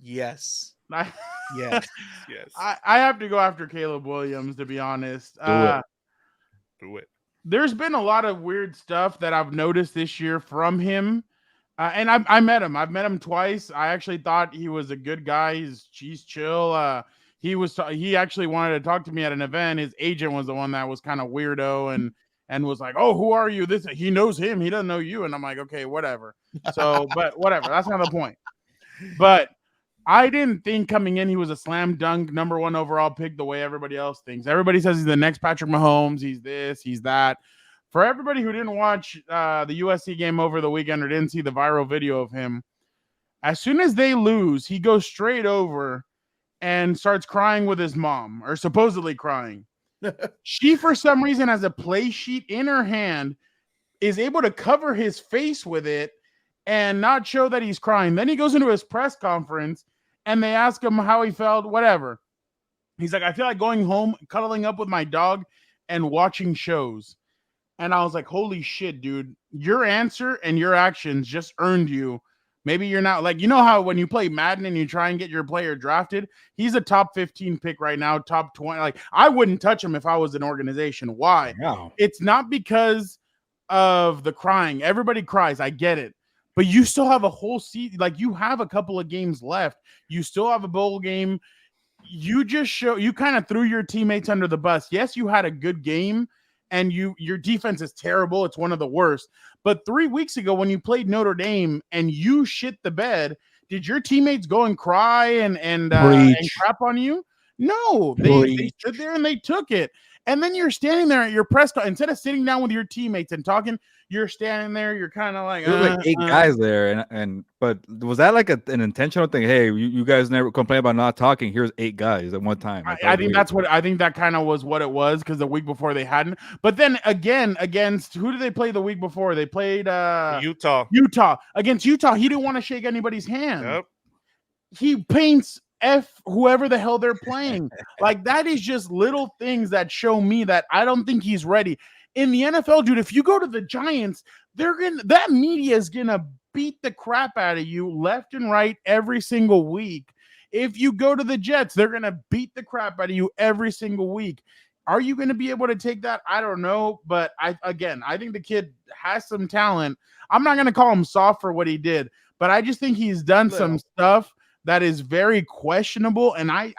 Yes. I, Yes. Yes. I have to go after Caleb Williams, to be honest. Do it. Do it. There's been a lot of weird stuff that I've noticed this year from him. And I met him. I've met him twice. I actually thought he was a good guy. He's chill. He actually wanted to talk to me at an event. His agent was the one that was kind of weirdo and was like, "Oh, who are you?" This he knows him. He doesn't know you. And I'm like, okay, whatever. So, but whatever. That's not the point. But I didn't think coming in he was a slam dunk number 1 overall pick the way everybody else thinks. Everybody says he's the next Patrick Mahomes. He's this, he's that. For everybody who didn't watch the USC game over the weekend or didn't see the viral video of him, as soon as they lose, he goes straight over and starts crying with his mom, or supposedly crying. She, for some reason, has a play sheet in her hand, is able to cover his face with it and not show that he's crying. Then he goes into his press conference and they ask him how he felt, whatever. He's like, I feel like going home, cuddling up with my dog and watching shows. And I was like, holy shit, dude, your answer and your actions just earned you. Maybe you're not like, you know how when you play Madden and you try and get your player drafted, he's a top 15 pick right now, top 20. Like, I wouldn't touch him if I was an organization. Why? Wow. It's not because of the crying. Everybody cries. I get it. But you still have a whole season. Like, you have a couple of games left. You still have a bowl game. You kind of threw your teammates under the bus. Yes, you had a good game. And your defense is terrible. It's one of the worst. But 3 weeks ago, when you played Notre Dame and you shit the bed, did your teammates go and cry and crap on you? No, they stood there and they took it. And then you're standing there at your press conference. Instead of sitting down with your teammates and talking, you're standing there. You're kind of like, there were like 8 guys there, but was that like an intentional thing? Hey, you guys never complain about not talking. Here's 8 guys at one time. Like, I think that kind of was what it was, because the week before they hadn't. But then again, against who did they play the week before? They played Utah. Against Utah, he didn't want to shake anybody's hand. Yep. He paints F whoever the hell they're playing. Like, that is just little things that show me that I don't think he's ready. In the NFL, dude, if you go to the Giants, that media is gonna beat the crap out of you left and right every single week. If you go to the Jets, they're gonna beat the crap out of you every single week. Are you gonna be able to take that? I don't know, but I think the kid has some talent. I'm not gonna call him soft for what he did, but I just think he's done some stuff that is very questionable, and I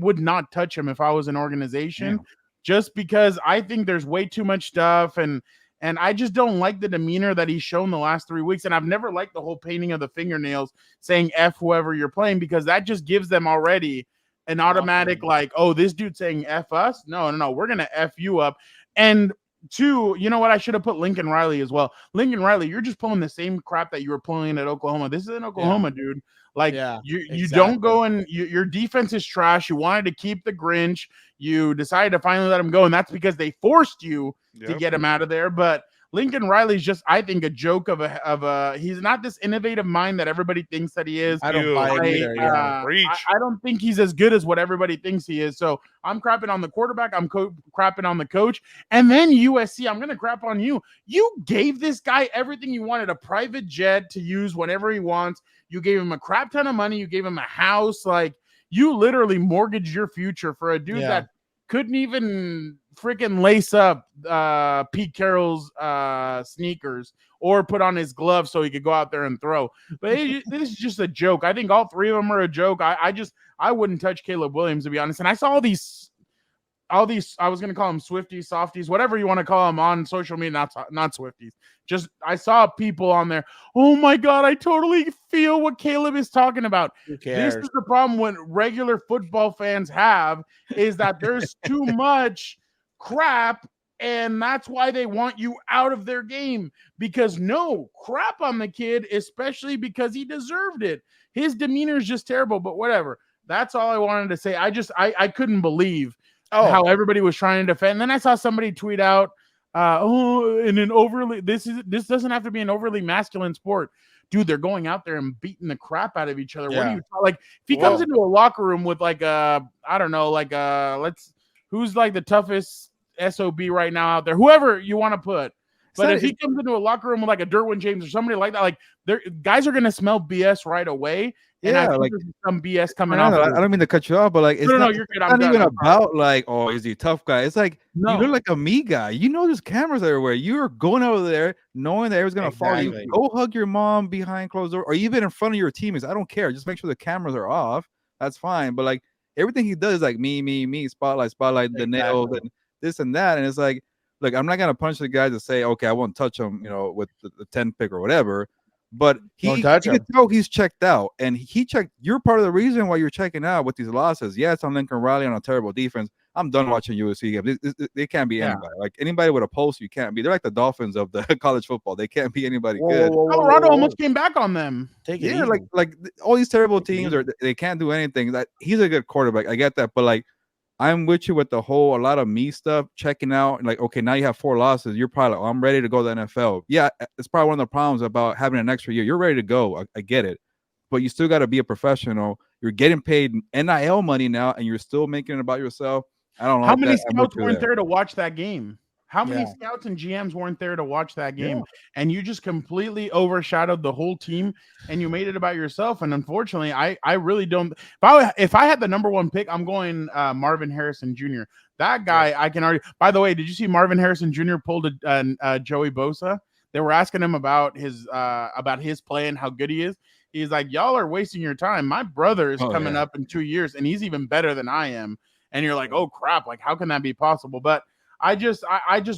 would not touch him if I was an organization, just because I think there's way too much stuff, and I just don't like the demeanor that he's shown the last 3 weeks. And I've never liked the whole painting of the fingernails saying F whoever you're playing, because that just gives them already an automatic like, oh, this dude's saying F us. No, we're gonna F you up. And 2, you know what? I should have put Lincoln Riley as well. Lincoln Riley, you're just pulling the same crap that you were pulling at Oklahoma. This is in Oklahoma, dude. Like, you don't go and your defense is trash. You wanted to keep the Grinch. You decided to finally let him go, and that's because they forced you to get him out of there. But Lincoln Riley's just, I think, a joke of a he's not this innovative mind that everybody thinks that he is. I don't buy it either. I don't think he's as good as what everybody thinks he is. So I'm crapping on the quarterback. I'm crapping on the coach. And then USC, I'm going to crap on you. You gave this guy everything you wanted, a private jet to use whenever he wants. You gave him a crap ton of money. You gave him a house. Like, you literally mortgaged your future for a dude that couldn't even freaking lace up Pete Carroll's sneakers or put on his gloves so he could go out there and throw. But this is just a joke. I think all 3 of them are a joke. I wouldn't touch Caleb Williams, to be honest. And I saw all these, I was going to call them Swifties, softies, whatever you want to call them on social media, not Swifties. Just, I saw people on there. Oh my God, I totally feel what Caleb is talking about. Who cares? This is the problem when regular football fans have, is that there's too much crap, and that's why they want you out of their game, because no crap on the kid, especially because he deserved it. His demeanor is just terrible, but whatever. That's all I wanted to say. I couldn't believe how everybody was trying to defend. And then I saw somebody tweet out, in an overly, this doesn't have to be an overly masculine sport. Dude, they're going out there and beating the crap out of each other. What do you like? If he comes into a locker room with like I don't know, like who's like the toughest SOB right now out there? Whoever you want to put. But if he comes into a locker room with like a Derwin James or somebody like that, like guys are gonna smell BS right away. And I think there's some BS coming off. I don't mean to cut you off, but like it's no, you're good. I'm not even done. about like, oh, is he a tough guy? It's like you look like a me guy. You know, there's cameras everywhere. You're going over there knowing that everyone's gonna follow you. Go hug your mom behind closed door, or even in front of your teammates. I don't care. Just make sure the cameras are off. That's fine. But like everything he does is like me, spotlight, the nails, and this and that. And it's like, look, I'm not gonna punch the guy to say, okay, I won't touch him, you know, with the 10 pick or whatever. But you can tell he's checked out, and he checked. You're part of the reason why you're checking out with these losses. Yeah, it's on Lincoln Riley on a terrible defense. I'm done watching USC games. They can't be anybody. Like anybody with a pulse, you can't be. They're like the Dolphins of the college football. They can't be anybody good. Colorado almost came back on them. Like all these terrible teams they can't do anything. That he's a good quarterback. I get that, but like I'm with you with a lot of me stuff, checking out. Like, okay, now you have 4 losses. You're probably like, oh, I'm ready to go to the NFL. Yeah, it's probably one of the problems about having an extra year. You're ready to go. I get it. But you still got to be a professional. You're getting paid NIL money now, and you're still making it about yourself. I don't know. How many scouts weren't there to watch that game? How many scouts and GMs weren't there to watch that game? And you just completely overshadowed the whole team and you made it about yourself. And unfortunately, I really don't. If I had the number 1 pick, I'm going Marvin Harrison Jr. That guy, I can already. By the way, did you see Marvin Harrison Jr. pulled a Joey Bosa? They were asking him about his play and how good he is. He's like, y'all are wasting your time. My brother is coming up in 2 years, and he's even better than I am. And you're like, oh crap! Like, how can that be possible? But I just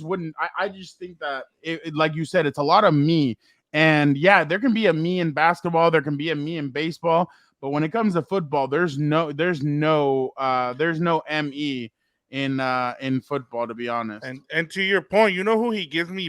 wouldn't. I just think that like you said, it's a lot of me. And yeah, there can be a me in basketball, there can be a me in baseball, but when it comes to football, there's no me in football, to be honest. And to your point, you know who he gives me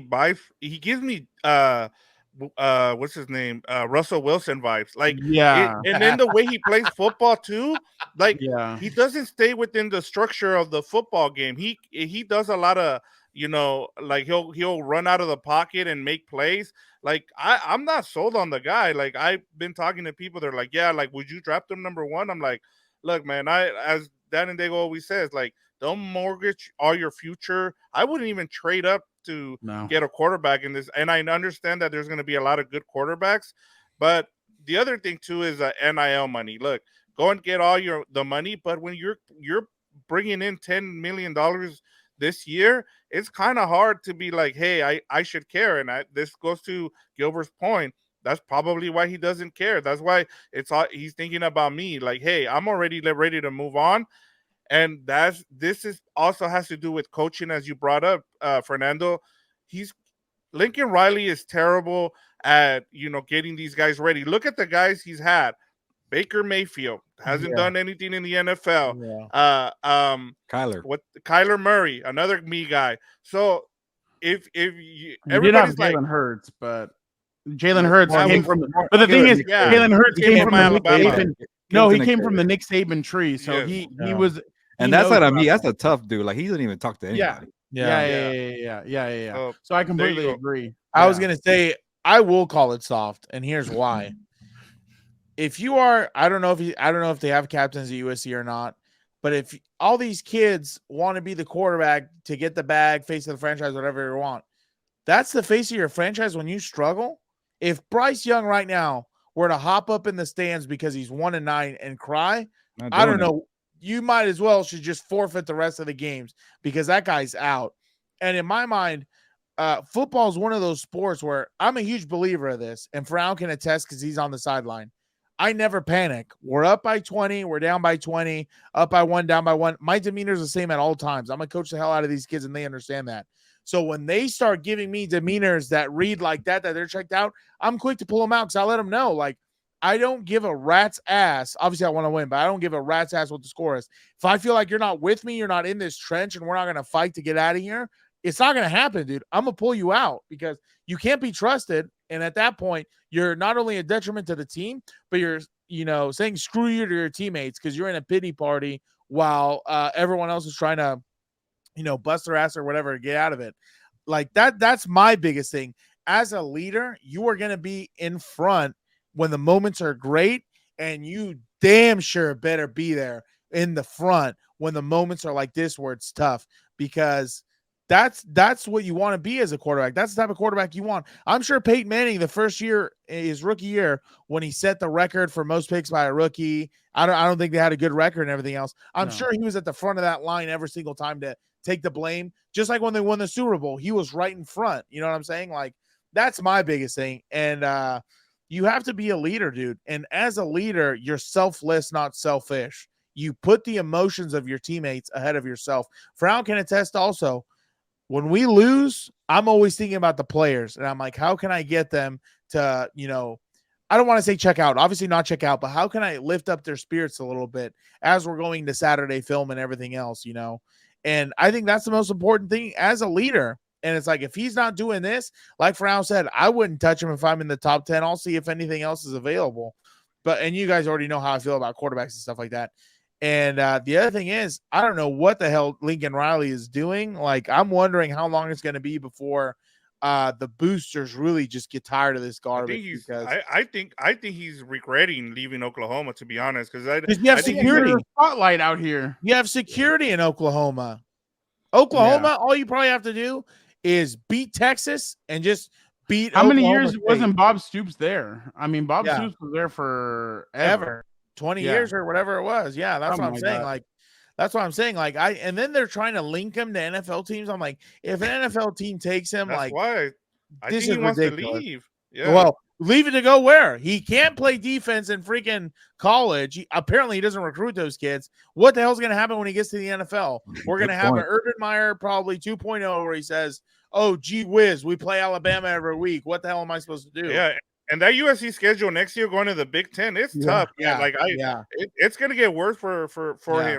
what's his name? Russell Wilson vibes. Like, and then the way he plays football too, like he doesn't stay within the structure of the football game. He does a lot of, you know, like he'll run out of the pocket and make plays. Like I'm not sold on the guy. Like I've been talking to people, they're like, yeah, like would you draft him number 1? I'm like, look, man, as Dan and Dago always says, like don't mortgage all your future. I wouldn't even trade up to get a quarterback in this. And I understand that there's going to be a lot of good quarterbacks, but the other thing too is NIL money. Look, go and get all the money, but when you're bringing in $10 million this year, it's kind of hard to be like, hey, I should care. And this goes to Gilbert's point. That's probably why he doesn't care. That's why he's thinking about me. Like, hey, I'm already ready to move on. And this also has to do with coaching, as you brought up, Fernando. Lincoln Riley is terrible at, you know, getting these guys ready. Look at the guys he's had. Baker Mayfield hasn't done anything in the NFL. Kyler Murray, another me guy. So if everybody's like Jalen Hurts, but Jalen Hurts came from. But the thing is, Jalen Hurts came from Alabama. No, he came from the Nick Saban tree. So he was. And that's not a me. That's a tough dude. Like he doesn't even talk to anybody. Yeah. So I completely agree. I was gonna say I will call it soft, and here's why. If you are, I don't know if they have captains at USC or not, but if all these kids want to be the quarterback to get the bag, face of the franchise, whatever you want, that's the face of your franchise when you struggle. If Bryce Young right now were to hop up in the stands because he's 1-9 and cry, I don't know. You might as well should just forfeit the rest of the games because that guy's out. And in my mind, football is one of those sports where I'm a huge believer of this, and Fernando can attest because he's on the sideline. I never panic. We're up by 20. We're down by 20, up by 1, down by 1. My demeanor is the same at all times. I'm going to coach the hell out of these kids, and they understand that. So when they start giving me demeanors that read like that they're checked out, I'm quick to pull them out because I let them know, like, I don't give a rat's ass. Obviously, I want to win, but I don't give a rat's ass what the score is. If I feel like you're not with me, you're not in this trench, and we're not going to fight to get out of here, it's not going to happen, dude. I'm going to pull you out because you can't be trusted. And at that point, you're not only a detriment to the team, but you're, you know, saying screw you to your teammates because you're in a pity party while everyone else is trying to, you know, bust their ass or whatever to get out of it. Like that's my biggest thing. As a leader, you are going to be in front when the moments are great, and you damn sure better be there in the front when the moments are like this where it's tough, because that's what you want to be as a quarterback. That's the type of quarterback you want. I'm sure Peyton Manning, the first year, his rookie year, when he set the record for most picks by a rookie, I don't think they had a good record and everything else. I'm sure he was at the front of that line every single time to take the blame. Just like when they won the Super Bowl, he was right in front. You know what I'm saying? Like, that's my biggest thing. And you have to be a leader, dude. And as a leader, you're selfless, not selfish. You put the emotions of your teammates ahead of yourself. Frown can attest also. When we lose, I'm always thinking about the players. And I'm like, how can I get them to, I don't want to say check out. Obviously not check out, but how can I lift up their spirits a little bit as we're going to Saturday film and everything else, And I think that's the most important thing as a leader. And it's like, if he's not doing this, like Frown said, I wouldn't touch him if I'm in the top 10. I'll see if anything else is available. And you guys already know how I feel about quarterbacks and stuff like that. And the other thing is, I don't know what the hell Lincoln Riley is doing. Like, I'm wondering how long it's going to be before the boosters really just get tired of this garbage. I think he's regretting leaving Oklahoma, to be honest, because you have security spotlight out here. You have security in Oklahoma. All you probably have to do is beat Texas and just beat. How Oklahoma many years State. wasn't Bob Stoops there? I mean, Bob Stoops was there for ever. 20 years or whatever it was. Yeah, that's what I'm saying. Like, that's what I'm saying. Like, and then they're trying to link him to NFL teams. I'm like, if an NFL team takes him, that's why I this think is he wants ridiculous. to leave. Yeah. Well, leave it to go where? He can't play defense in freaking college. Apparently, he doesn't recruit those kids. What the hell's going to happen when he gets to the NFL? We're going to have an Urban Meyer probably 2.0 where he says, oh, gee whiz, we play Alabama every week. What the hell am I supposed to do? Yeah. And that USC schedule next year going to the Big Ten, it's tough. Yeah. Like it's going to get worse for him.